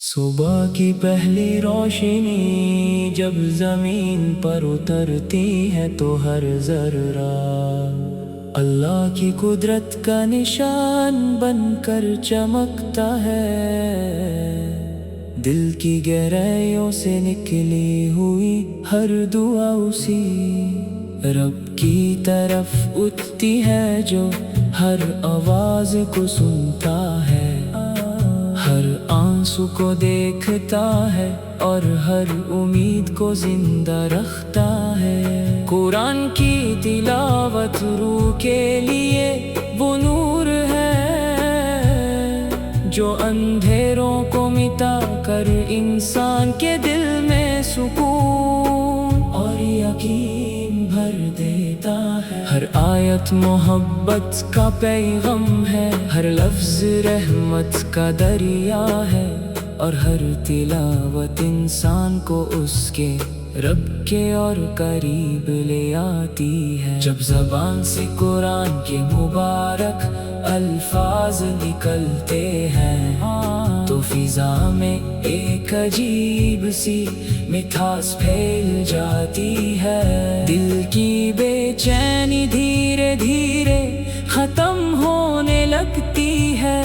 صبح کی پہلی روشنی جب زمین پر اترتی ہے تو ہر ذرہ اللہ کی قدرت کا نشان بن کر چمکتا ہے۔ دل کی گہرائیوں سے نکلی ہوئی ہر دعا اسی رب کی طرف اٹھتی ہے جو ہر آواز کو سنتا ہے، ہر آنسو کو دیکھتا ہے اور ہر امید کو زندہ رکھتا ہے۔ قرآن کی تلاوت روح کے لیے وہ نور ہے جو اندھیروں کو مٹا کر انسان کے دل میں سکون اور یقین بھر دیتا ہے۔ ہر آیت محبت کا پیغام ہے، ہر لفظ رحمت کا دریا ہے، اور ہر تلاوت انسان کو اس کے رب کے اور قریب لے آتی ہے۔ جب زبان سے قرآن کے مبارک الفاظ نکلتے ہیں تو فضا میں ایک عجیب سی مٹھاس پھیل جاتی ہے۔ دل کی بے چینی دھیرے دھیرے ختم ہونے لگتی ہے،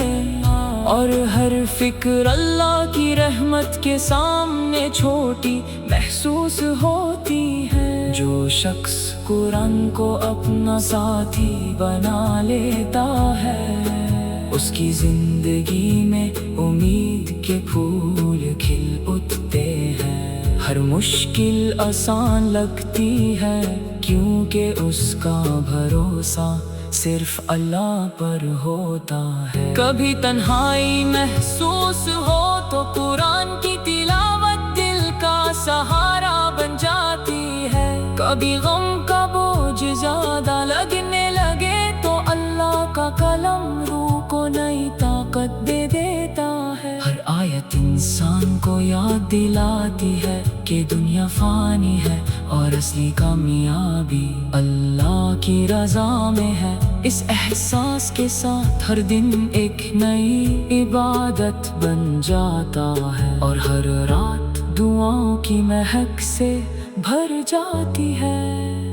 اور ہر فکر اللہ کی رحمت کے سامنے چھوٹی محسوس ہوتی ہے۔ جو شخص قرآن کو اپنا ساتھی بنا لیتا ہے اس کی زندگی میں امید کے پھول کھل اٹھتے ہیں۔ ہر مشکل آسان لگتی ہے کیونکہ اس کا بھروسہ صرف اللہ پر ہوتا ہے۔ کبھی تنہائی محسوس ہو تو قرآن کی تلاوت دل کا سہارا بن جاتی ہے۔ کبھی غم کا بوجھ زیادہ لگنے لگے تو اللہ کا کلام روح کو نئی طاقت دے دیتا ہے۔ ہر آیت انسان کو یاد دلاتی ہے کہ دنیا فانی ہے اور اصلی کامیابی اللہ کی رضا میں ہے۔ اس احساس کے ساتھ ہر دن ایک نئی عبادت بن جاتا ہے، اور ہر رات دعاؤں کی مہک سے بھر جاتی ہے۔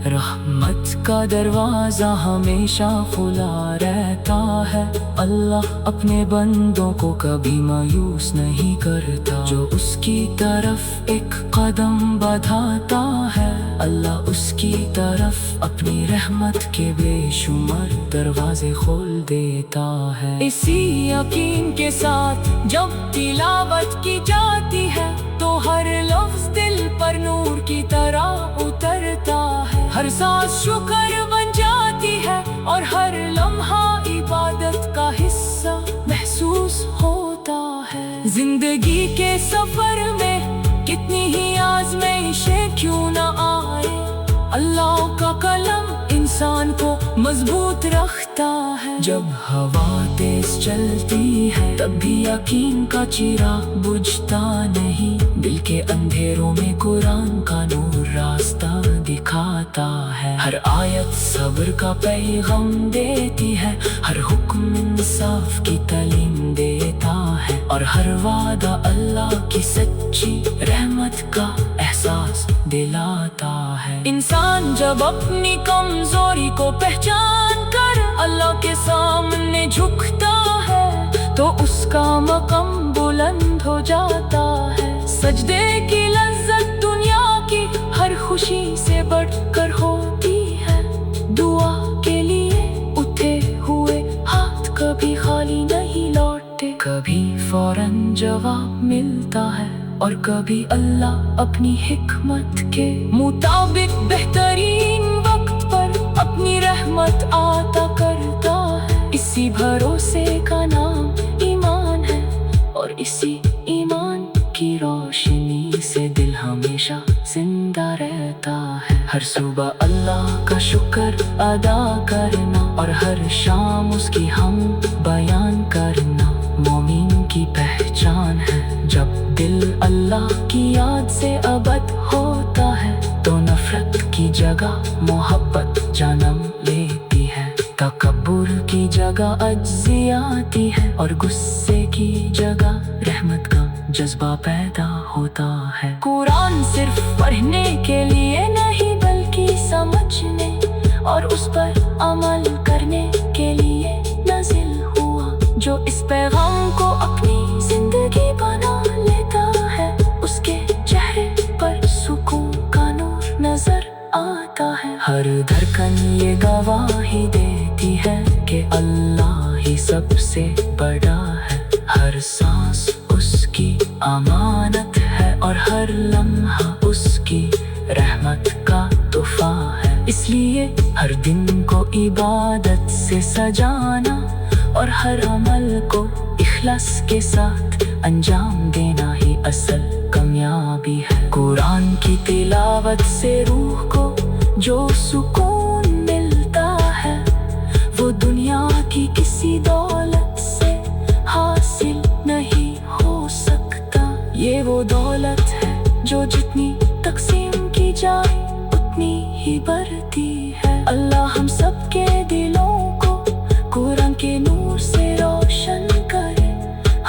رحمت کا دروازہ ہمیشہ کھلا رہتا ہے، اللہ اپنے بندوں کو کبھی مایوس نہیں کرتا۔ جو اس کی طرف ایک قدم بڑھاتا ہے اللہ اس کی طرف اپنی رحمت کے بے شمار دروازے کھول دیتا ہے۔ اسی یقین کے ساتھ جب تلاوت کی جاتی ہے تو ہر لفظ دل پر نور کی طرح اترتا ہے۔ ہر سانس شکر بن جاتی ہے اور ہر لمحہ عبادت کا حصہ محسوس ہوتا ہے۔ زندگی کے سفر میں کتنی ہی آزمائشیں کیوں نہ آئے، اللہ کا کلام انسان کو مضبوط رکھتا ہے۔ جب ہوا تیز چلتی ہے تب بھی یقین کا چراغ بجھتا نہیں، دل کے اندھیروں میں قرآن کا نور راستہ دکھاتا ہے۔ ہر آیت صبر کا پیغام دیتی ہے، ہر حکم انصاف کی تعلیم دیتا ہے، اور ہر وعدہ اللہ کی سچی رحمت کا احساس دلاتا ہے۔ انسان جب اپنی کمزوری کو پہچان کر اللہ کے سامنے جھکتا ہے تو اس کا مقام بلند ہو جاتا ہے۔ سجدے کی لذت دنیا کی ہر خوشی سے بڑھ کر ہوتی ہے، دعا کے لیے اٹھے ہوئے ہاتھ کبھی خالی نہیں لوٹتے، کبھی فوراً جواب ملتا ہے اور کبھی اللہ اپنی حکمت کے مطابق بہترین وقت پر اپنی رحمت عطا کرتا ہے۔ اسی بھروسے کا نام ایمان ہے، اور اسی ایمان کی روشنی سے دل ہمیشہ زندہ رہتا ہے۔ ہر صبح اللہ کا شکر ادا کرنا اور ہر شام اس کی حمد بیان کرنا مومن کی پہچان ہے۔ جب دل اللہ کی یاد سے ابد ہوتا ہے تو نفرت کی جگہ محبت جنم لیتی ہے، تکبر کی جگہ عجزی آتی ہے، اور غصے کی جگہ رحمت کا جذبہ پیدا ہوتا ہے۔ قرآن صرف پڑھنے کے لیے نہیں بلکہ سمجھنے اور اس پر عمل کرنے کے لیے نازل ہوا۔ جو اس پیغام کو اپنی زندگی بنا لیتا ہے اس کے چہرے پر سکون کا نور نظر آتا ہے۔ ہر دھڑکن یہ گواہی دیتی ہے کہ اللہ ہی سب سے بڑا ہے۔ ہر سانس اس کی امانت ہے اور ہر لمحہ اس کی رحمت کا تحفہ ہے۔ اس لیے ہر دن کو عبادت سے سجانا اور ہر عمل کو اخلاص کے ساتھ انجام دینا ہی اصل کامیابی ہے۔ قرآن کی تلاوت سے روح کو جو سکون ملتا ہے وہ دنیا کی کسی دولت سے حاصل نہیں ہو سکتا۔ یہ وہ دولت ہے جو جتنی تقسیم کی جائے اتنی ہی بڑھتی ہے۔ اللہ ہم سب کے دلوں کو قرآن کے نور سے روشن کرے،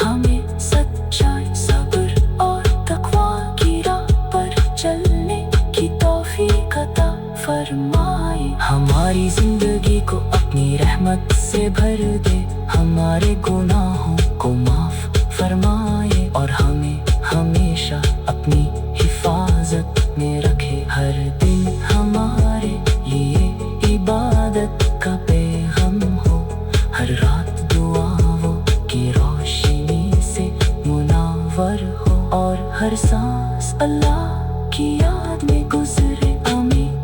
ہمیں سچائی، صبر اور تقوی کی راہ پر چلنے کی توفیق عطا فرمائے۔ ہماری زندگی کو اپنی رحمت سے بھر دے، ہمارے گناہوں کو معاف فرمائے اور ہمیں ہمیشہ اپنی حفاظت میں رکھے۔ ہر دن ہمارے لیے عبادت کا پیغام ہو، ہر رات دعاؤں کی روشنی سے منور ہو اور ہر سانس اللہ کی یاد میں گزرے۔ آمین۔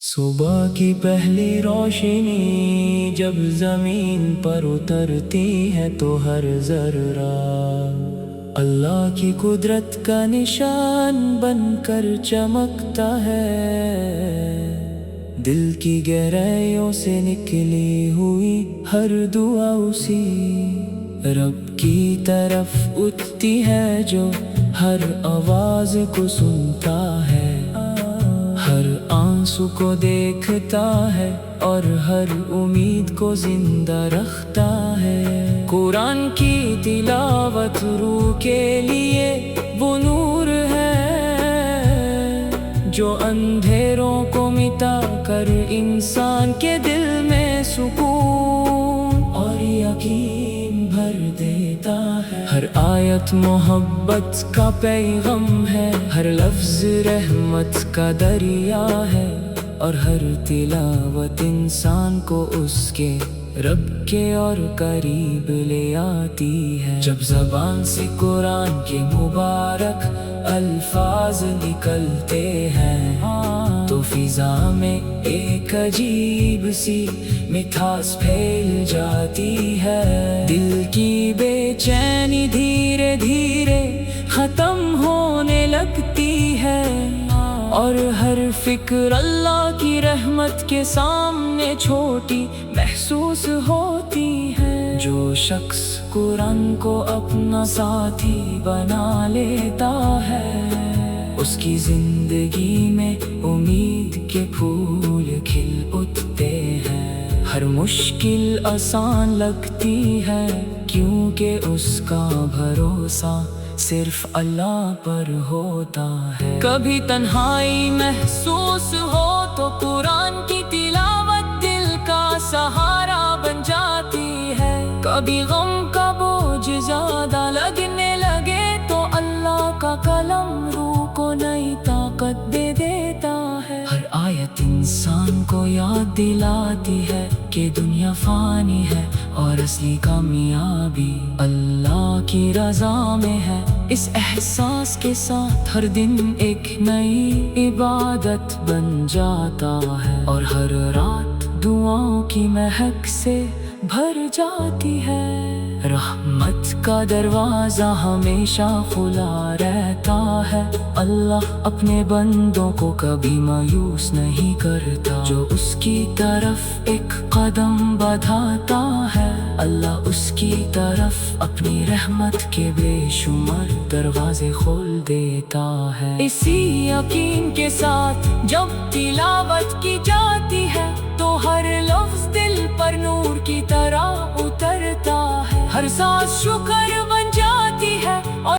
صبح کی پہلی روشنی جب زمین پر اترتی ہے تو ہر ذرہ اللہ کی قدرت کا نشان بن کر چمکتا ہے۔ دل کی گہرائیوں سے نکلی ہوئی ہر دعا اسی رب کی طرف اٹھتی ہے جو ہر آواز کو سنتا ہے، ہر آنسو کو دیکھتا ہے اور ہر امید کو زندہ رکھتا ہے۔ قرآن کی تلاوت روح کے لیے وہ نور ہے جو اندھیروں کو مٹا کر انسان کے دل میں سکون اور یقین بھر دیتا ہے۔ ہر آیت محبت کا پیغام ہے، ہر لفظ رحمت کا دریا ہے اور ہر تلاوت انسان کو اس کے رب کے اور قریب لے آتی ہے۔ جب زبان سے قرآن کے مبارک الفاظ نکلتے ہیں تو فضا میں ایک عجیب سی مٹھاس پھیل جاتی ہے۔ دل کی بے چینی دھیرے دھیرے ختم ہونے لگتی ہے اور ہر فکر اللہ کی رحمت کے سامنے چھوٹی محسوس ہوتی ہے۔ جو شخص قرآن کو اپنا ساتھی بنا لیتا ہے اس کی زندگی میں امید کے پھول کھل اٹھتے ہیں۔ ہر مشکل آسان لگتی ہے کیونکہ اس کا بھروسہ صرف اللہ پر ہوتا ہے۔ کبھی تنہائی محسوس ہو تو قرآن کی تلاوت دل کا سہارا بن جاتی ہے۔ کبھی غم کا بوجھ زیادہ لگنے لگے تو اللہ کا کلام روح کو نئی طاقت دے دیتا ہے۔ ہر آیت انسان کو یاد دلاتی ہے کہ دنیا فانی ہے اور اصلی کامیابی اللہ کی رضا میں ہے۔ اس احساس کے ساتھ ہر دن ایک نئی عبادت بن جاتا ہے اور ہر رات دعاؤں کی مہک سے بھر جاتی ہے۔ رحمت کا دروازہ ہمیشہ کھلا رہتا ہے، اللہ اپنے بندوں کو کبھی مایوس نہیں کرتا۔ جو اس کی طرف ایک قدم بڑھاتا ہے اللہ اس کی طرف اپنی رحمت کے بے شمار دروازے کھول دیتا ہے۔ اسی یقین کے ساتھ جب تلاوت کی جاتی ہے تو ہر لفظ دل پر نور کی طرح اترتا ہے، ہر سانس شکر بن جاتی ہے اور